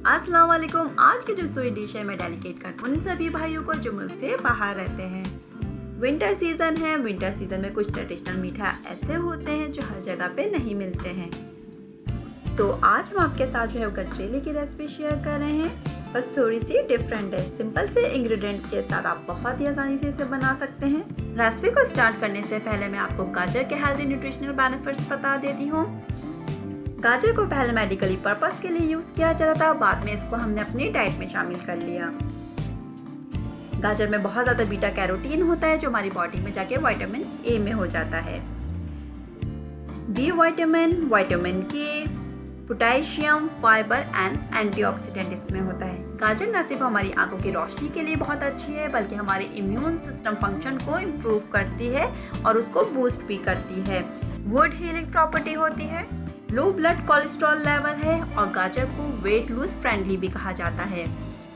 अस्सलाम वालेकुम। आज की जो स्वीट डिश है मैं डेलीकेट करती हूँ उन सभी भाइयों को जो मुल्क से बाहर रहते हैं। विंटर सीज़न है। विंटर सीज़न में कुछ ट्रेडिशनल मीठा ऐसे होते हैं जो हर जगह पे नहीं मिलते हैं। तो आज हम आपके साथ जो है गजरेले की रेसिपी शेयर कर रहे हैं। बस थोड़ी सी डिफरेंट है। सिंपल से इंग्रेडिएंट्स के साथ आप बहुत ही आसानी से इसे बना सकते हैं। रेसिपी को स्टार्ट करने से पहले मैं आपको गाजर के हेल्दी न्यूट्रिशनल बेनिफिट्स बता देती हूँ। गाजर को पहले मेडिकली पर्पस के लिए यूज़ किया जाता था, बाद में इसको हमने अपनी डाइट में शामिल कर लिया। गाजर में बहुत ज़्यादा बीटा कैरोटीन होता है जो हमारी बॉडी में जाके विटामिन ए में हो जाता है। बी विटामिन, विटामिन के, पोटेशियम, फाइबर एंड एंटीऑक्सीडेंट इसमें होता है। गाजर न सिर्फ हमारी आंखों की रोशनी के लिए बहुत अच्छी है बल्कि हमारे इम्यून सिस्टम फंक्शन को इम्प्रूव करती है और उसको बूस्ट भी करती है। गुड हीलिंग प्रॉपर्टी होती है। लो ब्लड कोलेस्ट्रॉल लेवल है और गाजर को वेट लूज फ्रेंडली भी कहा जाता है।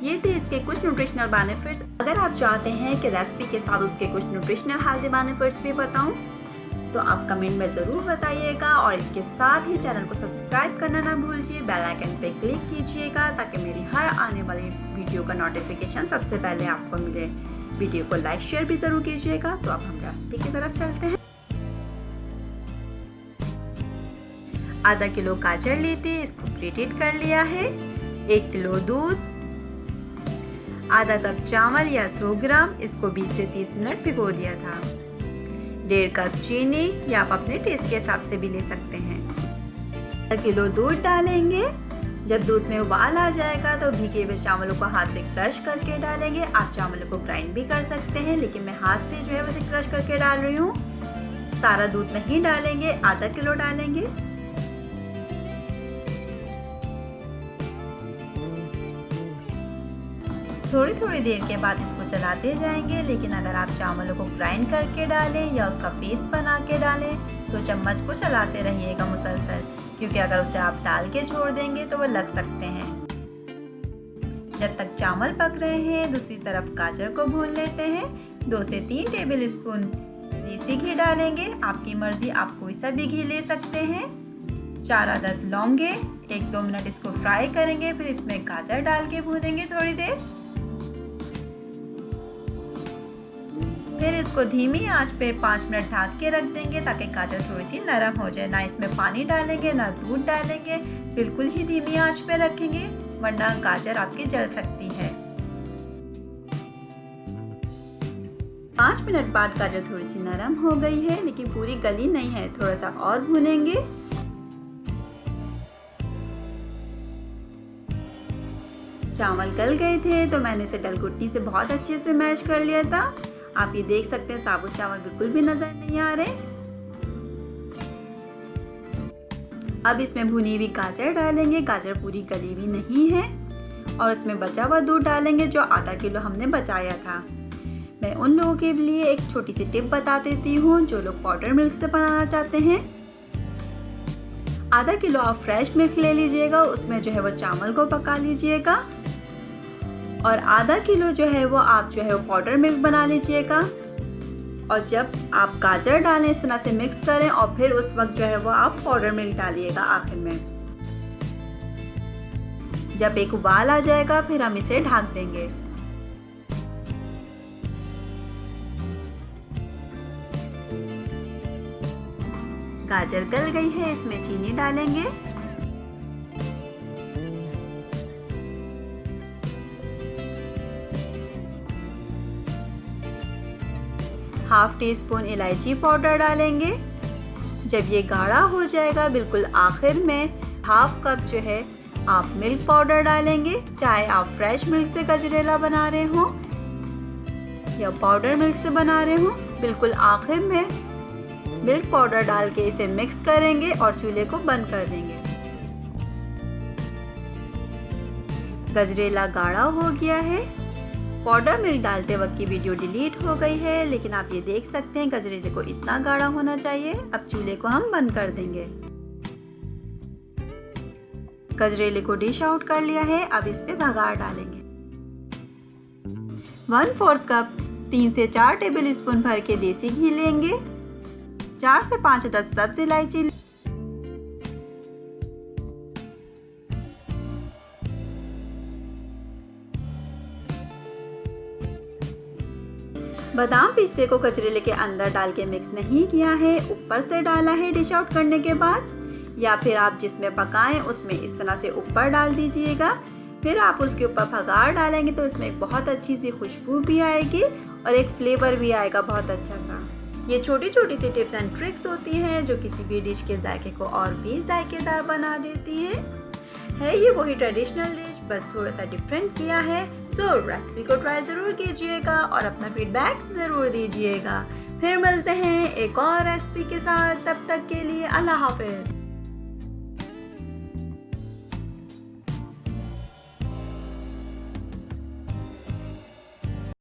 ये थे इसके कुछ न्यूट्रिशनल बेनिफिट्स। अगर आप चाहते हैं कि रेसिपी के साथ उसके कुछ न्यूट्रिशनल हेल्दी बेनिफिट्स भी बताऊं तो आप कमेंट में ज़रूर बताइएगा और इसके साथ ही चैनल को सब्सक्राइब करना ना भूलिए। बेल आइकन पे क्लिक कीजिएगा ताकि मेरी हर आने वाली वीडियो का नोटिफिकेशन सबसे पहले आपको मिले। वीडियो को लाइक शेयर भी ज़रूर कीजिएगा। तो अब हम रेसिपी की तरफ चलते हैं। आधा किलो गाजर ली थी, इसको ग्रेटेड कर लिया है। 1 किलो दूध, आधा कप चावल या 100 ग्राम, इसको 20 से 30 मिनट भिगो दिया था। 1.5 कप चीनी या आप अपने टेस्ट के हिसाब से भी ले सकते हैं। आधा किलो दूध डालेंगे। जब दूध में उबाल आ जाएगा तो भीगे हुए चावलों को हाथ से क्रश करके डालेंगे। आप चावलों को ग्राइंड भी कर सकते हैं लेकिन मैं हाथ से जो है वैसे क्रश करके डाल रही हूँ। सारा दूध नहीं डालेंगे, आधा किलो डालेंगे। थोड़ी थोड़ी देर के बाद इसको चलाते जाएंगे, लेकिन अगर आप चावलों को ग्राइंड करके डालें या उसका पेस्ट बना के डालें तो चम्मच को चलाते रहिएगा मुसलसल, क्योंकि अगर उसे आप डाल के छोड़ देंगे तो वो लग सकते हैं। जब तक चावल पक रहे हैं दूसरी तरफ गाजर को भून लेते हैं। 2 से 3 टेबल स्पून देसी घी डालेंगे। आपकी मर्जी, आप कोई सा भी घी ले सकते हैं। 4 अदद लौंगे। 1-2 मिनट इसको फ्राई करेंगे, फिर इसमें गाजर डाल के भूनेंगे थोड़ी देर। फिर इसको धीमी आंच पे 5 मिनट ढक के रख देंगे ताकि गाजर थोड़ी सी नरम हो जाए। ना इसमें पानी डालेंगे ना दूध डालेंगे, बिल्कुल ही धीमी आंच पे रखेंगे वरना गाजर आपकी जल सकती है। 5 मिनट बाद गाजर थोड़ी सी नरम हो गई है लेकिन पूरी गली नहीं है, थोड़ा सा और भूनेंगे। चावल गल गए थे तो मैंने इसे डलघुटनी से बहुत अच्छे से मैश कर लिया था। आप ये देख सकते हैं साबुत चावल बिल्कुल भी नजर नहीं आ रहे। अब इसमें भुनी हुई गाजर डालेंगे। गाजर पूरी गली हुई नहीं है और इसमें बचा हुआ दूध डालेंगे जो आधा किलो हमने बचाया था। मैं उन लोगों के लिए एक छोटी सी टिप बता देती हूँ जो लोग पाउडर मिल्क से बनाना चाहते हैं। आधा किलो आप फ्रेश मिल्क ले लीजिएगा, उसमें जो है वो चावल को पका लीजिएगा और आधा किलो जो है वो आप जो है वो पाउडर मिल्क बना लीजिएगा। और जब आप गाजर डालें इस तरह से मिक्स करें और फिर उस वक्त जो है वो आप पाउडर मिल्क डालिएगा आखिर में। जब एक उबाल आ जाएगा फिर हम इसे ढक देंगे। गाजर गल गई है, इसमें चीनी डालेंगे। ½ टीस्पून इलायची पाउडर डालेंगे। जब ये गाढ़ा हो जाएगा बिल्कुल आखिर में ½ कप जो है आप मिल्क पाउडर डालेंगे। चाहे आप फ्रेश मिल्क से गजरेला बना रहे हो या पाउडर मिल्क से बना रहे हो, बिल्कुल आखिर में मिल्क पाउडर डाल के इसे मिक्स करेंगे और चूल्हे को बंद कर देंगे। गजरेला गाढ़ा हो गया है। पाउडर मिल्क डालते वक्त की वीडियो डिलीट हो गई है लेकिन आप ये देख सकते हैं गजरेले को इतना गाढ़ा होना चाहिए। अब चूल्हे को हम बंद कर देंगे। गजरेले को डिश आउट कर लिया है। अब इस पे बघार डालेंगे। 1/4 कप 3 से 4 टेबल स्पून भर के देसी घी लेंगे। 4 से 5 अदद सब्ज इलायची, बादाम पिस्ते को गजरेले के अंदर डाल के मिक्स नहीं किया है, ऊपर से डाला है डिश आउट करने के बाद, या फिर आप जिसमें पकाएं उसमें इस तरह से ऊपर डाल दीजिएगा। फिर आप उसके ऊपर भगार डालेंगे तो इसमें एक बहुत अच्छी सी खुशबू भी आएगी और एक फ्लेवर भी आएगा बहुत अच्छा सा। ये छोटी छोटी सी टिप्स एंड ट्रिक्स होती हैं जो किसी भी डिश के जायके को और भी जायकेदार बना देती है ये वही ट्रेडिशनल डिश, बस थोड़ा सा डिफरेंट किया है। सो रेसिपी को ट्राई ज़रूर कीजिएगा और अपना फीडबैक ज़रूर दीजिएगा। फिर मिलते हैं एक और रेसिपी के साथ, तब तक के लिए अल्लाह हाफिज़।